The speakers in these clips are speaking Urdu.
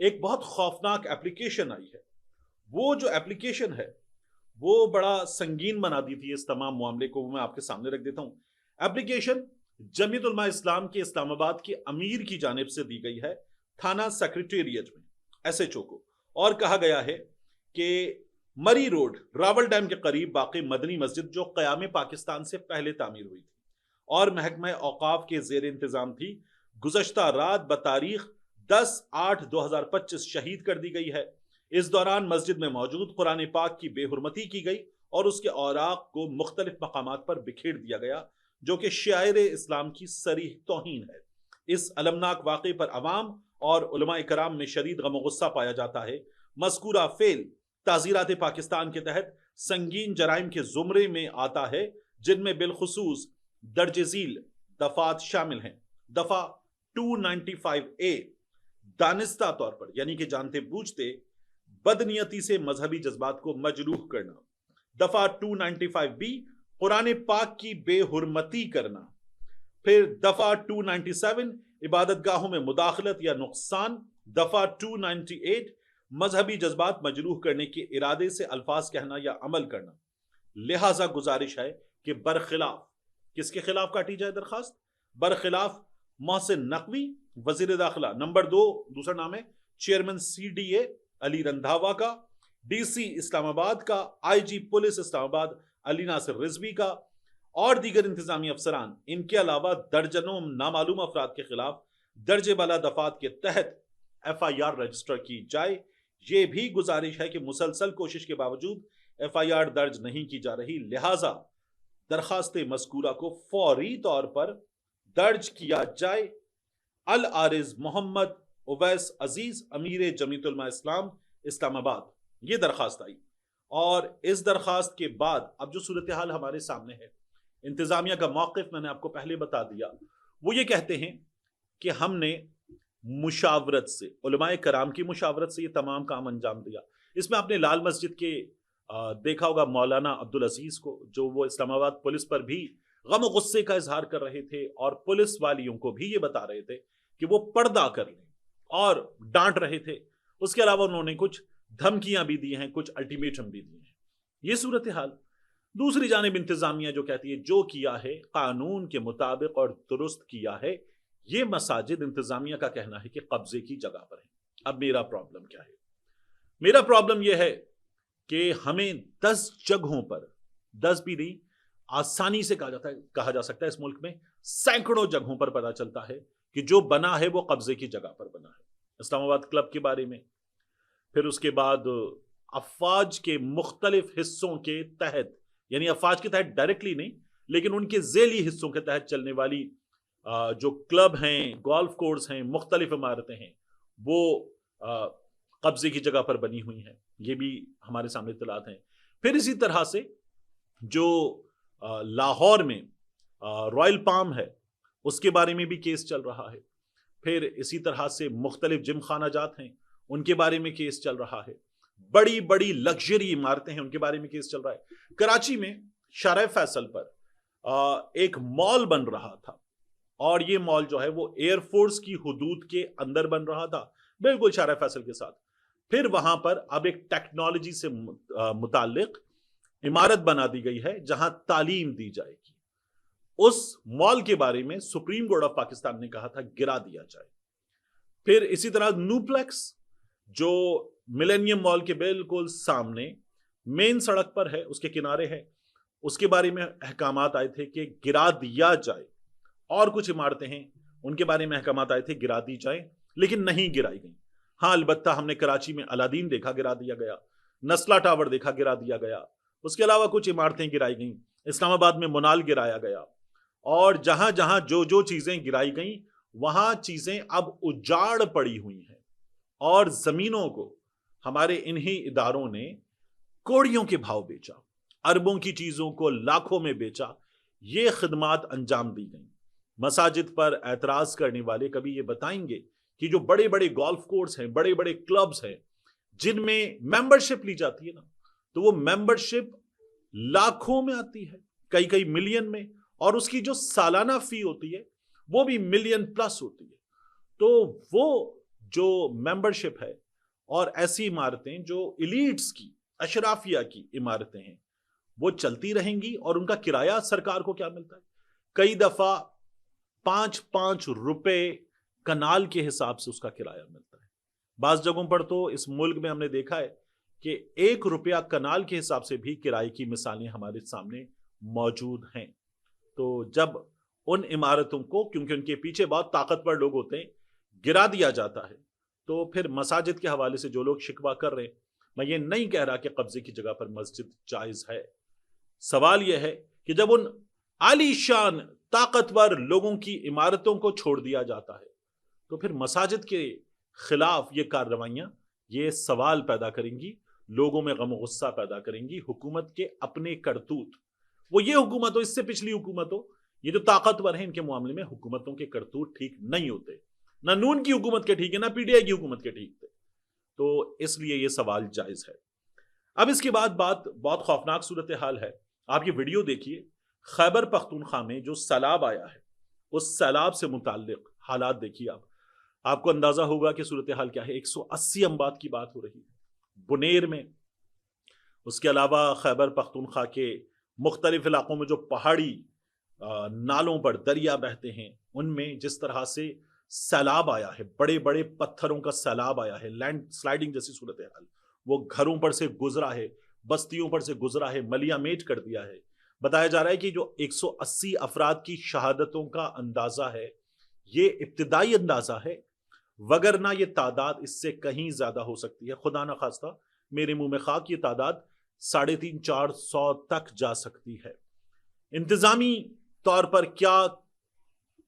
ایک بہت خوفناک ایپلیکیشن آئی ہے. وہ جو ایپلیکیشن ہے وہ بڑا سنگین بنا دی تھی اس تمام معاملے کو. میں آپ کے سامنے رکھ دیتا ہوں. ایپلیکیشن جمعیت علماء اسلام کے اسلام آباد کے امیر کی جانب سے دی گئی ہے تھانہ سیکریٹریٹ میں ایس ایچ او کو, اور کہا گیا ہے کہ مری روڈ راول ڈیم کے قریب واقع مدنی مسجد جو قیام پاکستان سے پہلے تعمیر ہوئی تھی اور محکمہ اوقاف کے زیر انتظام تھی, گزشتہ رات بتاریخ 10/8/2025 شہید کر دی گئی ہے. اس دوران مسجد میں موجود قرآن پاک کی بے حرمتی کی گئی اور اس کے اوراق کو مختلف مقامات پر بکھیر دیا گیا, جو کہ شعائر اسلام کی صریح توہین ہے. اس المناک واقعے پر عوام اور علماء کرام میں شدید غم و غصہ پایا جاتا ہے. مذکورہ فعل تعزیرات پاکستان کے تحت سنگین جرائم کے زمرے میں آتا ہے, جن میں بالخصوص درج ذیل دفعات شامل ہیں. دفعہ 295A دانستہ طور پر یعنی کہ جانتے بوجھتے بدنیتی سے مذہبی جذبات کو مجروح کرنا. دفعہ 295B قرآن پاک کی بے حرمتی کرنا. پھر دفعہ 297 عبادت گاہوں میں مداخلت یا نقصان. دفعہ 298 مذہبی جذبات مجروح کرنے کے ارادے سے الفاظ کہنا یا عمل کرنا. لہذا گزارش ہے کہ برخلاف کس کے خلاف کاٹی جائے درخواست؟ برخلاف محسن نقوی وزیر داخلہ نمبر 2 دوسرا نام ہے چیئرمین CDA علی رندھاوا کا, DC اسلام آباد کا, IG پولیس اسلام آباد علی ناصر رضوی کا اور دیگر انتظامی افسران, ان کے علاوہ درجنوں نامعلوم افراد کے خلاف درجے بالا دفعات کے تحت FIR رجسٹر کی جائے. یہ بھی گزارش ہے کہ مسلسل کوشش کے باوجود FIR درج نہیں کی جا رہی, لہذا درخواست مذکورہ کو فوری طور پر درج کیا جائے. العارض محمد اویس عزیز امیر جمعیت علماء اسلام اسلام آباد. یہ درخواست آئی اور اس درخواست کے بعد اب جو صورتحال ہمارے سامنے ہے, انتظامیہ کا موقف میں نے آپ کو پہلے بتا دیا. وہ یہ کہتے ہیں کہ ہم نے مشاورت سے, علماء کرام کی مشاورت سے یہ تمام کام انجام دیا. اس میں آپ نے لال مسجد کے دیکھا ہوگا مولانا عبدالعزیز کو, جو وہ اسلام آباد پولیس پر بھی غم و غصے کا اظہار کر رہے تھے اور پولیس والیوں کو بھی یہ بتا رہے تھے کہ وہ پردہ کر لیں اور ڈانٹ رہے تھے. اس کے علاوہ انہوں نے کچھ دھمکیاں بھی دی ہیں, کچھ الٹیمیٹم بھی دیے ہیں. یہ صورتحال. دوسری جانب انتظامیہ جو کہتی ہے جو کیا ہے قانون کے مطابق اور درست کیا ہے. یہ مساجد انتظامیہ کا کہنا ہے کہ قبضے کی جگہ پر ہیں. اب میرا پرابلم کیا ہے؟ میرا پرابلم یہ ہے کہ ہمیں 10 جگہوں پر, 10 بھی نہیں, آسانی سے کہا جا سکتا ہے اس ملک میں سینکڑوں جگہوں پر پتا چلتا ہے کہ جو بنا ہے وہ قبضے کی جگہ پر بنا ہے. اسلام آباد کلب کے بارے میں, پھر اس کے بعد افواج کے مختلف حصوں کے تحت, یعنی افواج کے تحت ڈائریکٹلی نہیں لیکن ان کے ذیلی حصوں کے تحت چلنے والی جو کلب ہیں, گولف کورس ہیں, مختلف عمارتیں ہیں, وہ قبضے کی جگہ پر بنی ہوئی ہیں. یہ بھی ہمارے سامنے اطلاعات ہیں. پھر اسی طرح سے جو لاہور میں رائل پام ہے اس کے بارے میں بھی کیس چل رہا ہے. پھر اسی طرح سے مختلف جم خانہ جات ہیں, ان کے بارے میں کیس چل رہا ہے. بڑی بڑی لگژری عمارتیں ہیں, ان کے بارے میں کیس چل رہا ہے. کراچی میں شارع فیصل پر ایک مال بن رہا تھا اور یہ مال جو ہے وہ ایئر فورس کی حدود کے اندر بن رہا تھا, بالکل شارع فیصل کے ساتھ. پھر وہاں پر اب ایک ٹیکنالوجی سے متعلق عمارت بنا دی گئی ہے جہاں تعلیم دی جائے گی. اس مال کے بارے میں سپریم کورٹ آف پاکستان نے کہا تھا گرا دیا جائے. پھر اسی طرح نیوپلیکس جو ملینیم مال کے بالکل سامنے مین سڑک پر ہے, اس کے کنارے ہے, اس کے بارے میں احکامات آئے تھے کہ گرا دیا جائے. اور کچھ عمارتیں ہیں ان کے بارے میں احکامات آئے تھے گرا دی جائیں, لیکن نہیں گرائی گئیں. ہاں البتہ ہم نے کراچی میں الادین دیکھا گرا دیا گیا, نسلا ٹاور دیکھا گرا دیا گیا. اس کے علاوہ کچھ عمارتیں گرائی گئیں. اسلام آباد میں منال گرایا گیا. اور جہاں جہاں جو چیزیں گرائی گئیں وہاں چیزیں اب اجاڑ پڑی ہوئی ہیں اور زمینوں کو ہمارے انہی اداروں نے کوڑیوں کے بھاؤ بیچا, اربوں کی چیزوں کو لاکھوں میں بیچا. یہ خدمات انجام دی گئیں. مساجد پر اعتراض کرنے والے کبھی یہ بتائیں گے کہ جو بڑے بڑے گولف کورس ہیں, بڑے بڑے کلبز ہیں جن میں ممبرشپ لی جاتی ہے نا, تو وہ ممبرشپ لاکھوں میں آتی ہے, کئی ملین میں, اور اس کی جو سالانہ فی ہوتی ہے وہ بھی ملین پلس ہوتی ہے. تو وہ جو ممبرشپ ہے اور ایسی عمارتیں جو ایلیٹس کی اشرافیہ کی عمارتیں ہیں وہ چلتی رہیں گی، اور ان کا کرایہ سرکار کو کیا ملتا ہے؟ کئی دفعہ 5 روپے کنال کے حساب سے اس کا کرایہ ملتا ہے۔ بعض جگہوں پر تو اس ملک میں ہم نے دیکھا ہے کہ 1 روپیہ کنال کے حساب سے بھی کرائے کی مثالیں ہمارے سامنے موجود ہیں۔ تو جب ان عمارتوں کو، کیونکہ ان کے پیچھے بہت طاقتور لوگ ہوتے ہیں، گرا دیا جاتا ہے، تو پھر مساجد کے حوالے سے جو لوگ شکوہ کر رہے ہیں، میں یہ نہیں کہہ رہا کہ قبضے کی جگہ پر مسجد جائز ہے۔ سوال یہ ہے کہ جب ان عالی شان طاقتور لوگوں کی عمارتوں کو چھوڑ دیا جاتا ہے تو پھر مساجد کے خلاف یہ کارروائیاں یہ سوال پیدا کریں گی، لوگوں میں غم و غصہ پیدا کریں گی۔ حکومت کے اپنے کرتوت، وہ یہ حکومت ہو، اس سے پچھلی حکومت ہو، یہ جو طاقتور ہیں ان کے معاملے میں حکومتوں کے کرتوت ٹھیک نہیں ہوتے، نہ نون کی حکومت کے ٹھیک ہے، نہ پی ٹی آئی کی حکومت کے ٹھیک تھے، تو اس لیے یہ سوال جائز ہے۔ اب اس کے بعد بات بہت خوفناک صورتحال ہے۔ آپ یہ ویڈیو دیکھیے، خیبر پختونخوا میں جو سیلاب آیا ہے اس سیلاب سے متعلق حالات دیکھیے۔ آپ کو اندازہ ہوگا کہ صورتحال کیا ہے۔ 180 اموات کی بات ہو رہی ہے بنیر میں، اس کے علاوہ خیبر پختونخوا کے مختلف علاقوں میں جو پہاڑی نالوں پر دریا بہتے ہیں ان میں جس طرح سے سیلاب آیا ہے، بڑے بڑے پتھروں کا سیلاب آیا ہے، لینڈ سلائیڈنگ جیسی صورتحال، وہ گھروں پر سے گزرا ہے، بستیوں پر سے گزرا ہے، ملیاں میٹ کر دیا ہے۔ بتایا جا رہا ہے کہ جو 180 افراد کی شہادتوں کا اندازہ ہے یہ ابتدائی اندازہ ہے، وگرنہ یہ تعداد اس سے کہیں زیادہ ہو سکتی ہے۔ خدا نہ خواستہ میرے منہ میں خاک، یہ تعداد 350-400 تک جا سکتی ہے۔ انتظامی طور پر کیا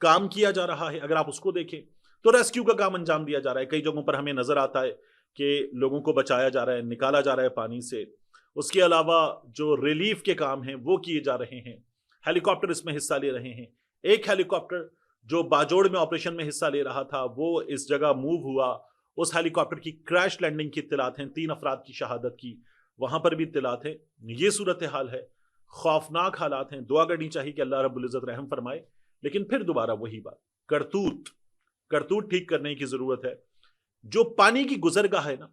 کام کیا جا رہا ہے اگر آپ اس کو دیکھیں تو ریسکیو کا کام انجام دیا جا رہا ہے۔ کئی جگہوں پر ہمیں نظر آتا ہے کہ لوگوں کو بچایا جا رہا ہے، نکالا جا رہا ہے پانی سے۔ اس کے علاوہ جو ریلیف کے کام ہیں وہ کیے جا رہے ہیں، ہیلی کاپٹر اس میں حصہ لے رہے ہیں۔ ایک ہیلی کاپٹر جو باجوڑ میں آپریشن میں حصہ لے رہا تھا وہ اس جگہ موو ہوا، اس ہیلی کاپٹر کی کریش لینڈنگ کی اطلاعات ہیں، 3 افراد کی شہادت کی وہاں پر بھی اطلاعات ہیں۔ یہ صورتحال ہے، خوفناک حالات ہیں۔ دعا کرنی چاہیے کہ اللہ رب العزت رحم فرمائے، لیکن پھر دوبارہ وہی بات، کرتوت ٹھیک کرنے کی ضرورت ہے۔ جو پانی کی گزرگاہ ہے نا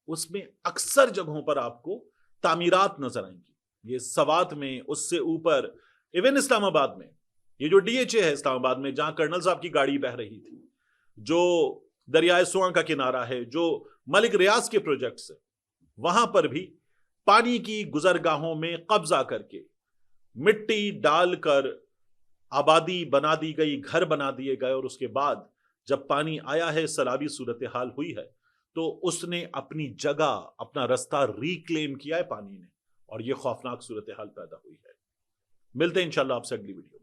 اس میں اکثر جگہوں پر آپ کو تعمیرات نظر آئیں گی، یہ سوات میں، اس سے اوپر ایون اسلام آباد میں، یہ جو ڈی ایچ اے ہے اسلام آباد میں جہاں کرنل صاحب کی گاڑی بہ رہی تھی، جو دریائے سواں کا کنارہ ہے، جو ملک ریاض کے پروجیکٹس ہیں، وہاں پر بھی پانی کی گزرگاہوں میں قبضہ کر کے مٹی ڈال کر آبادی بنا دی گئی، گھر بنا دیے گئے، اور اس کے بعد جب پانی آیا ہے، سیلابی صورتحال ہوئی ہے تو اس نے اپنی جگہ، اپنا رستہ ریکلیم کیا ہے پانی نے، اور یہ خوفناک صورتحال پیدا ہوئی ہے۔ ملتے ہیں انشاءاللہ آپ سے اگلی ویڈیو۔